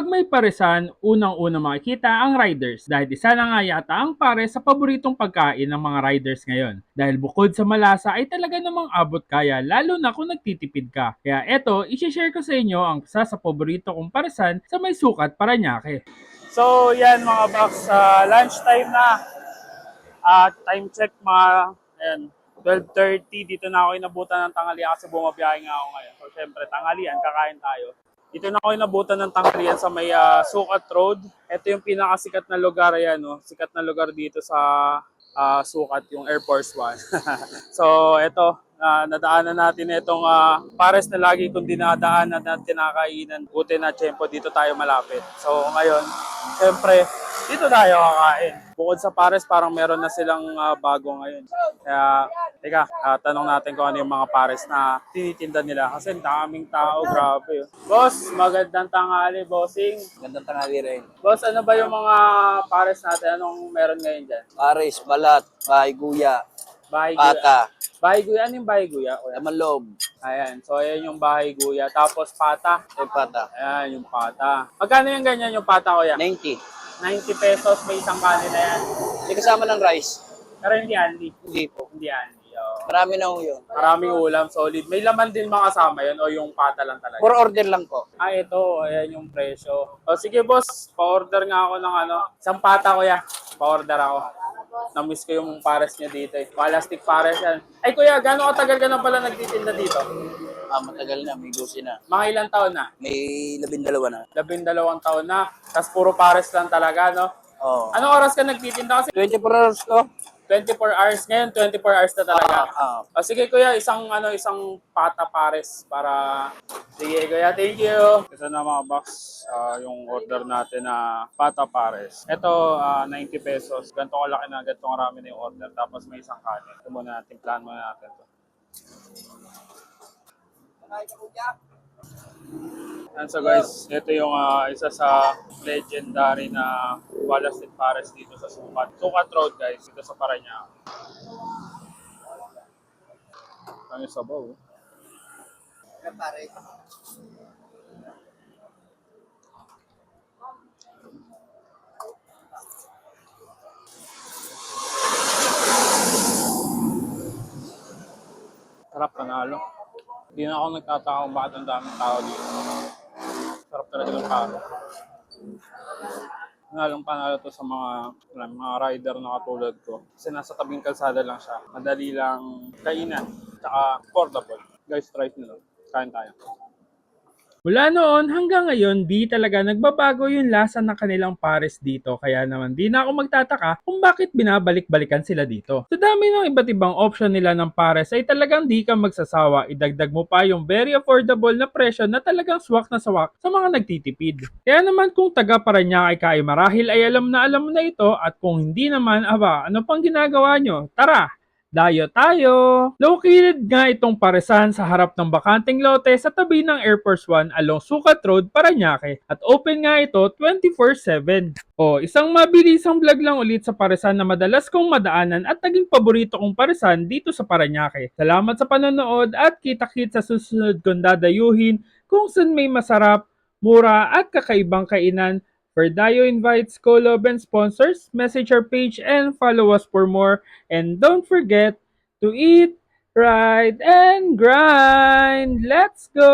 Pag may paresan, unang-una makikita ang riders dahil isa na nga yata ang pares sa paboritong pagkain ng mga riders ngayon. Dahil bukod sa malasa ay talaga namang abot kaya lalo na kung nagtitipid ka. Kaya eto, isi-share ko sa inyo ang isa sa paborito kong paresan sa may sukat Paranaque. So yan mga box, lunchtime na. Time check mga ayan, 12:30 dito na ako inabutan ng tanghalian kasi bumabiyahe nga ako ngayon. So syempre tanghalian, kakain tayo. Dito na ako inabutan ng tanghalian sa may Sukat Road. Ito yung pinakasikat na lugar yan, no? Sikat na lugar dito sa Sukat, yung Air Force One. So ito, nadaanan natin itong pares na lagi kong dinadaanan at kinakainan. Buti na tiyempo, dito tayo malapit. So ngayon, syempre, dito tayo kakain. Bukod sa pares, parang meron na silang bago ngayon. Kaya, teka, tanong natin kung ano yung mga pares na tinitinda nila. Kasi daming tao, grabe. Boss, magandang tanghali, bossing. Gandang tanghali rin. Boss, ano ba yung mga pares natin? Anong meron ngayon dyan? Pares, balat, bahay guya, Bahay guya. pata, Bahay guya, ano yung bahay guya? laman loob, Ayan, so ayan yung bahay guya. Tapos pata. pata. Ayan, yung pata. Magkano yung ganyan yung pata, kuya? 90. 90 pesos, may isang kanin na yan. Hindi kasama ng rice. Pero hindi anli. Hindi po. Hindi anli. Oh. Marami na ho yun. Maraming ulam, solid. May laman din mga kasama yun o yung pata lang talaga? For order lang po. Ito. Ayan yung presyo. O sige boss, pa-order nga ako ng isang pata kuya. Pa-order ako. Na-miss ko yung pares niya dito eh. Plastic pares yan. Ay kuya, gano'ng katagal ka na pala nagtitinda dito? Matagal na, may 12 na. Mga ilang taon na? May 12 na. 12 taon na. Tapos puro pares lang talaga, no? Oo. Anong oras ka nagtitinda? Kasi 24 hours ko. 24 hours ngayon, 24 hours na talaga. Sige kuya, isang pata pares para sige kuya, thank you. Ito na mga box, yung order natin na pata pares. Ito 90 pesos. Ganito kalaki na, ganito karami na yung order. Tapos may isang kanin. Ito muna natin, plan muna natin to. And so guys, ito yung isa sa legendary na plastic pares dito sa Sukat. Sukat Road guys, dito sa Paranaque. Ang sabaw. Sarap, panalo. Hindi na ako nagtataka kung bakit ang daming tao dito. Sarap talaga ng paro. Panalo to sa mga rider na katulad ko. Kasi nasa tabing kalsada lang siya. Madali lang kainan. Tsaka affordable. Guys, try nyo. Kain tayo. Mula noon hanggang ngayon, di talaga nagbabago yung lasa ng kanilang pares dito. Kaya naman di na ako magtataka kung bakit binabalik-balikan sila dito. Sa dami ng iba't ibang option nila ng pares ay talagang di ka magsasawa. Idagdag mo pa yung very affordable na presyo na talagang swak na swak sa mga nagtitipid. Kaya naman kung taga Paranaque ka ay marahil ay alam mo na ito at kung hindi naman, ano pang ginagawa nyo? Tara! Dayo tayo! Located nga itong paresan sa harap ng bakanteng lote sa tabi ng Air Force One along Sukat Road, Paranaque at open nga ito 24/7. Isang mabilisang vlog lang ulit sa paresan na madalas kong madaanan at naging paborito kong paresan dito sa Paranaque. Salamat sa panonood at kita-kit sa susunod kong dadayuhin kung saan may masarap, mura at kakaibang kainan. For Dayo invites collab and sponsors, message our page and follow us for more. And don't forget to eat, ride, and grind. Let's go!